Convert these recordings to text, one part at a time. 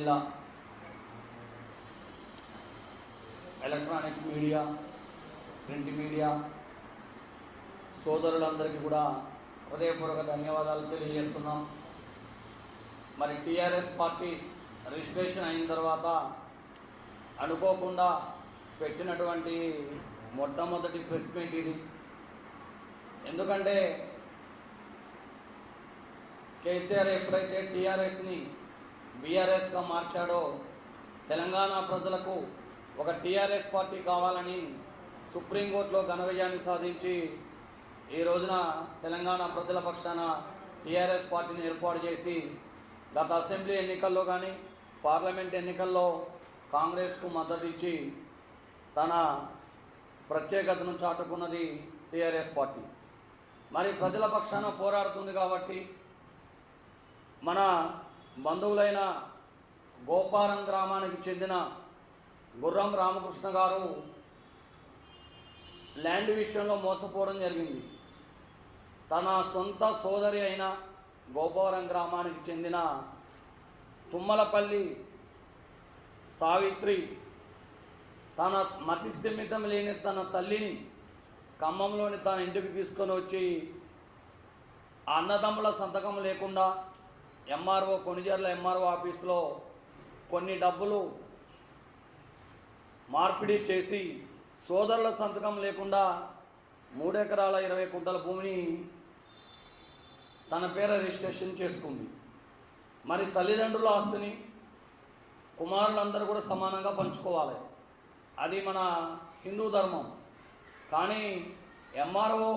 జిల్లా electronic media, print media సోదరులందరికీ కూడా హృదయపూర్వక ధన్యవాదాలు తెలియజేస్తున్నాం. మరి టీఆర్ఎస్ పార్టీ రిజిస్ట్రేషన్ అయిన తర్వాత అనుకోకుండా పెట్టినటువంటి మొట్టమొదటి ప్రెస్ మీట్ ఇది. ఎందుకంటే కేసీఆర్ ఎప్పుడైతే టీఆర్ఎస్ని బీఆర్ఎస్గా మార్చాడో తెలంగాణ ప్రజలకు ఒక టీఆర్ఎస్ పార్టీ కావాలని సుప్రీంకోర్టులో ఘన విజయాన్ని సాధించి ఈ రోజున తెలంగాణ ప్రజల పక్షాన టీఆర్ఎస్ పార్టీని ఏర్పాటు చేసి గత అసెంబ్లీ ఎన్నికల్లో కానీ పార్లమెంట్ ఎన్నికల్లో కాంగ్రెస్కు మద్దతు ఇచ్చి తన ప్రత్యేకతను చాటుకున్నది టీఆర్ఎస్ పార్టీ. మరి ప్రజల పక్షాన పోరాడుతుంది కాబట్టి మన బంధువులైన గోపారం గ్రామానికి చెందిన గుర్రం రామకృష్ణ గారు ల్యాండ్ విషయంలో మోసపోవడం జరిగింది. తన సొంత సోదరి అయిన గోపారం గ్రామానికి చెందిన తుమ్మలపల్లి సావిత్రి తన మతిస్థిమితం లేని తన తల్లిని ఖమ్మంలోని తన ఇంటికి తీసుకొని వచ్చి అన్నదమ్ముల సంతకం లేకుండా ఎంఆర్ఓ కొణిజర్ల ఎంఆర్ఓ ఆఫీస్లో కొన్ని డబ్బులు మార్పిడి చేసి సోదరుల సంతకం లేకుండా 3 ఎకరాల 20 కుంటల భూమిని తన పేర రిజిస్ట్రేషన్ చేసుకుంది. మరి తల్లిదండ్రుల ఆస్తిని కుమారులందరూ కూడా సమానంగా పంచుకోవాలి, అది మన హిందూ ధర్మం. కానీ ఎంఆర్ఓ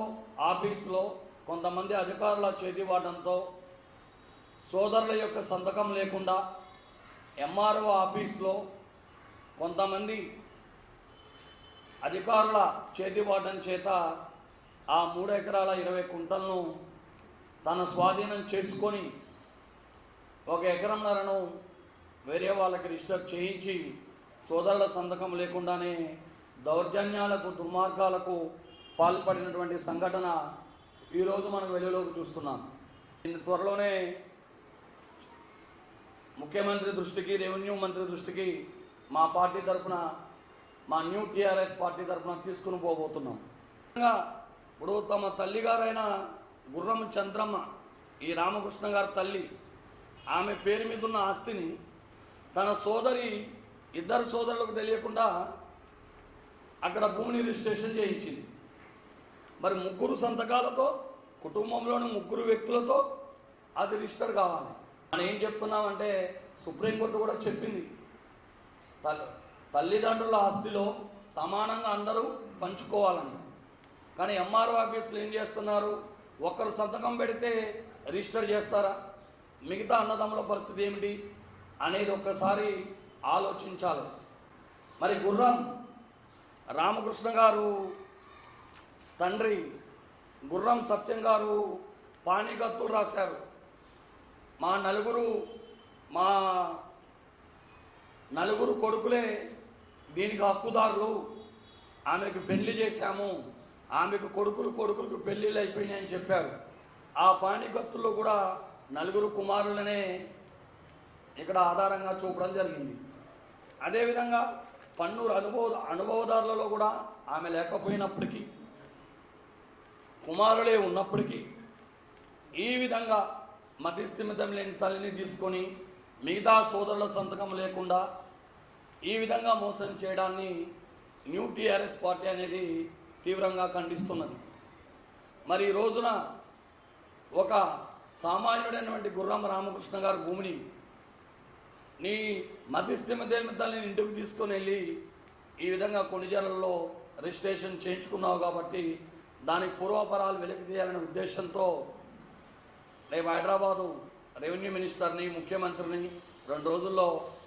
ఆఫీస్లో కొంతమంది అధికారుల చేతివాటంతో సోదరుల యొక్క సంతకం లేకుండా ఎంఆర్ఓ ఆఫీస్లో కొంతమంది అధికారుల చేతివాటం చేత ఆ 3 ఎకరాల 20 కుంటలను తన స్వాధీనం చేసుకొని 1 ఎకరంన్నరను వేరే వాళ్ళకి రిజిస్టర్ చేయించి సోదరుల సంతకం లేకుండానే దౌర్జన్యాలకు దుర్మార్గాలకు పాల్పడినటువంటి సంఘటన ఈరోజు మనం వెలుగులోకి చూస్తున్నాం. త్వరలోనే ముఖ్యమంత్రి దృష్టికి, రెవెన్యూ మంత్రి దృష్టికి మా పార్టీ తరఫున, మా న్యూ టీఆర్ఎస్ పార్టీ తరఫున తీసుకుని పోబోతున్నాం. ఇప్పుడు తమ తల్లిగారైన గుర్రం చంద్రమ్మ, ఈ రామకృష్ణ గారి తల్లి, ఆమె పేరు మీద ఉన్న ఆస్తిని తన సోదరి, ఇద్దరు సోదరులకు తెలియకుండా అక్కడ భూమిని రిజిస్ట్రేషన్ చేయించింది. మరి 3 సంతకాలతో, కుటుంబంలోని 3 వ్యక్తులతో అది రిజిస్టర్ కావాలి. మనం ఏం చెప్తున్నామంటే సుప్రీంకోర్టు కూడా చెప్పింది, తల్లిదండ్రుల ఆస్తిలో సమానంగా అందరూ పంచుకోవాలని. కానీ ఎంఆర్ఓ ఆఫీసులు ఏం చేస్తున్నారు, ఒకరు సంతకం పెడితే రిజిస్టర్ చేస్తారా, మిగతా అన్నదమ్ముల పరిస్థితి ఏమిటి అనేది ఒక్కసారి ఆలోచించాలి. మరి గుర్రం రామకృష్ణ గారు తండ్రి గుర్రం సత్యం గారు పాణిగత్తులు రాశారు. మా నలుగురు కొడుకులే దీనికి హక్కుదారులు, ఆమెకు పెళ్లి చేశాము, ఆమెకు కొడుకులకు పెళ్ళిళ్ళు అయిపోయినాయని చెప్పారు. ఆ పాణిగత్తుల్లో కూడా 4 కుమారులనే ఇక్కడ ఆధారంగా చూపడం జరిగింది. అదేవిధంగా పన్ను అనుభవదారులలో కూడా ఆమె లేకపోయినప్పటికీ, కుమారులే ఉన్నప్పటికీ ఈ విధంగా మతిస్థిమితం లేని తల్లిని తీసుకొని మిగతా సోదరుల సంతకం లేకుండా ఈ విధంగా మోసం చేయడాన్ని న్యూ టీఆర్ఎస్ పార్టీ అనేది తీవ్రంగా ఖండిస్తున్నది. మరి ఈ రోజున ఒక సామాన్యుడైనటువంటి గుర్రం రామకృష్ణ గారి భూమిని నీ మతిస్థిమితం తల్లిని ఇంటికి తీసుకొని వెళ్ళి ఈ విధంగా కొణిజర్లలో రిజిస్ట్రేషన్ చేయించుకున్నావు కాబట్టి దానికి పూర్వపరాలు వెలికి తీయాలనే ఉద్దేశంతో రేపు హైదరాబాదు రెవెన్యూ మినిస్టర్ని, ముఖ్యమంత్రిని 2 రోజుల్లో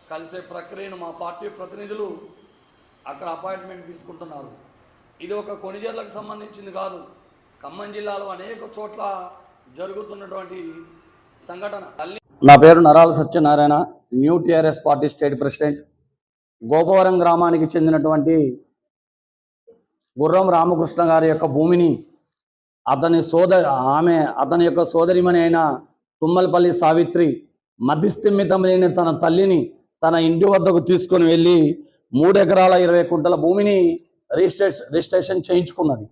కలిసే ప్రక్రియను మా పార్టీ ప్రతినిధులు అక్కడ అపాయింట్మెంట్ తీసుకుంటున్నారు. ఇది ఒక కొణిజర్లకు సంబంధించింది కాదు, ఖమ్మం జిల్లాలో అనేక చోట్ల జరుగుతున్నటువంటి సంఘటన. నా పేరు నరాల Satyanarayana, new TRS party state president. Gopavaram గ్రామానికి చెందినటువంటి గుర్రం రామకృష్ణ గారి యొక్క భూమిని అతని యొక్క సోదరిమణి అయిన తుమ్మలపల్లి సావిత్రి మధ్యస్థిమితం లేని తన తల్లిని తన ఇంటి వద్దకు తీసుకొని వెళ్ళి 3 ఎకరాల 20 కుంటల భూమిని రిజిస్ట్రేషన్ చేయించుకున్నది.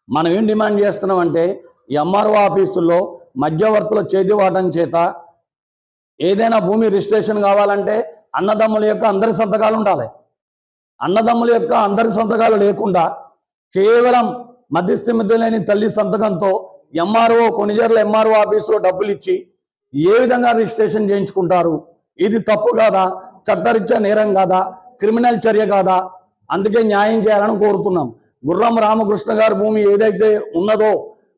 మనం ఏం డిమాండ్ చేస్తున్నామంటే ఈ ఎంఆర్ఓ ఆఫీసుల్లో మధ్యవర్తుల చేతివాటం చేత ఏదైనా భూమి రిజిస్ట్రేషన్ కావాలంటే అన్నదమ్ముల యొక్క అందరి సంతకాలు ఉండాలి. అన్నదమ్ముల యొక్క అందరి సంతకాలు లేకుండా కేవలం మధ్యస్థిమితం లేని తల్లి సంతకంతో ఎంఆర్ఓ కొణిజర్ల ఎంఆర్ఓ ఆఫీసులో డబ్బులు ఇచ్చి ఏ విధంగా రిజిస్ట్రేషన్ చేయించుకుంటారు? ఇది తప్పు కాదా? చట్టరీత్యా నేరం కాదా? క్రిమినల్ చర్య కాదా? అందుకే న్యాయం చేయాలని కోరుతున్నాం. గుర్రం రామకృష్ణ గారి భూమి ఏదైతే ఉన్నదో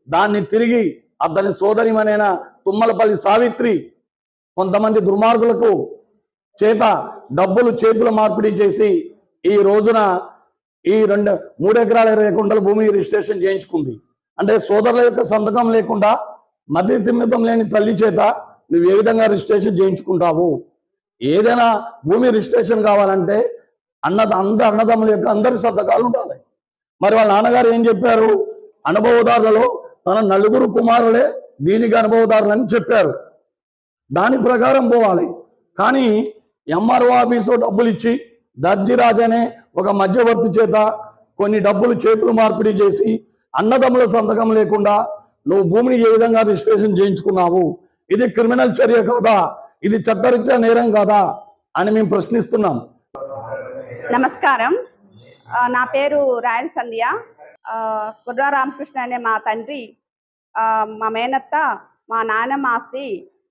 దాన్ని తిరిగి అతని సోదరిమనైన తుమ్మలపల్లి సావిత్రి కొంతమంది దుర్మార్గులకు చేత డబ్బులు చేతుల మార్పిడి చేసి ఈ రోజున ఈ 3 ఎకరాల 20 కుంటల భూమి రిజిస్ట్రేషన్ చేయించుకుంది. అంటే సోదరుల యొక్క సంతకం లేకుండా మధ్యస్థిమితం లేని తల్లి చేత నువ్వు ఏ విధంగా రిజిస్ట్రేషన్ చేయించుకుంటావు? ఏదైనా భూమి రిజిస్ట్రేషన్ కావాలంటే అన్నదమ్ముల యొక్క అందరి సంతకాలు ఉండాలి. మరి వాళ్ళ నాన్నగారు ఏం చెప్పారు? అనుభవదారులలో తన 4 కుమారులే దీనికి అనుభవదారులని చెప్పారు. దాని ప్రకారం పోవాలి. కానీ ఎంఆర్ఓ ఆఫీసులో డబ్బులు ఇచ్చి దర్జీరాజ్ అనే ఒక మధ్యవర్తి చేత కొన్ని డబ్బులు చేతులు మార్పిడి చేసి అన్నదమ్ముల సంతకం లేకుండా నువ్వు భూమిని ఏ విధంగా రిజిస్ట్రేషన్ చేయించుకున్నావు? ఇది క్రిమినల్ చర్య కాదా? ఇది చట్టరీత్యా నేరం కాదా అని మేము ప్రశ్నిస్తున్నాం. నమస్కారం, నా పేరు రాయల్ సంధ్య. గుర్రా రామకృష్ణ అనే మా తండ్రి, మా మేనత్త మా నాన్నమ్మ ఆస్తి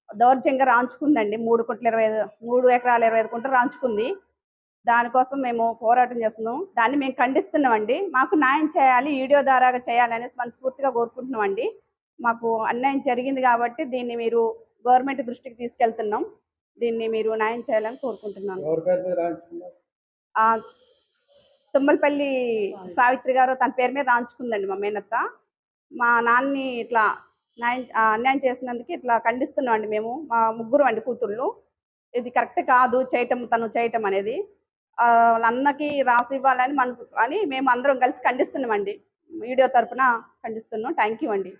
దౌర్జంగా రాంచుకుందండి. 3 ఎకరాల 25 కుంటలు రాంచుకుంది. దానికోసం మేము పోరాటం చేస్తున్నాం. దాన్ని మేము ఖండిస్తున్నామండి. మాకు న్యాయం చేయాలి, వీడియో ద్వారా చేయాలనేసి మనస్ఫూర్తిగా కోరుకుంటున్నామండి. మాకు అన్యాయం జరిగింది కాబట్టి దీన్ని మీరు గవర్నమెంట్ దృష్టికి తీసుకెళ్తున్నాం. దీన్ని మీరు న్యాయం చేయాలని కోరుకుంటున్నాను. తుమ్మలపల్లి సావిత్రి గారు తన పేరు మీద రాంచుకుందండి మా మేనత్త. మా నాన్నని ఇట్లా అన్యాయం చేసినందుకు ఇట్లా ఖండిస్తున్నామండి. మేము మా 3 అండి కూతుళ్ళు. ఇది కరెక్ట్ కాదు తను చేయటం అనేది. వాళ్ళ అన్నకి రాసి ఇవ్వాలని మనసు అని మేము అందరం కలిసి ఖండిస్తున్నామండి. వీడియో తరపున ఖండిస్తున్నాం. థ్యాంక్ యూ అండి.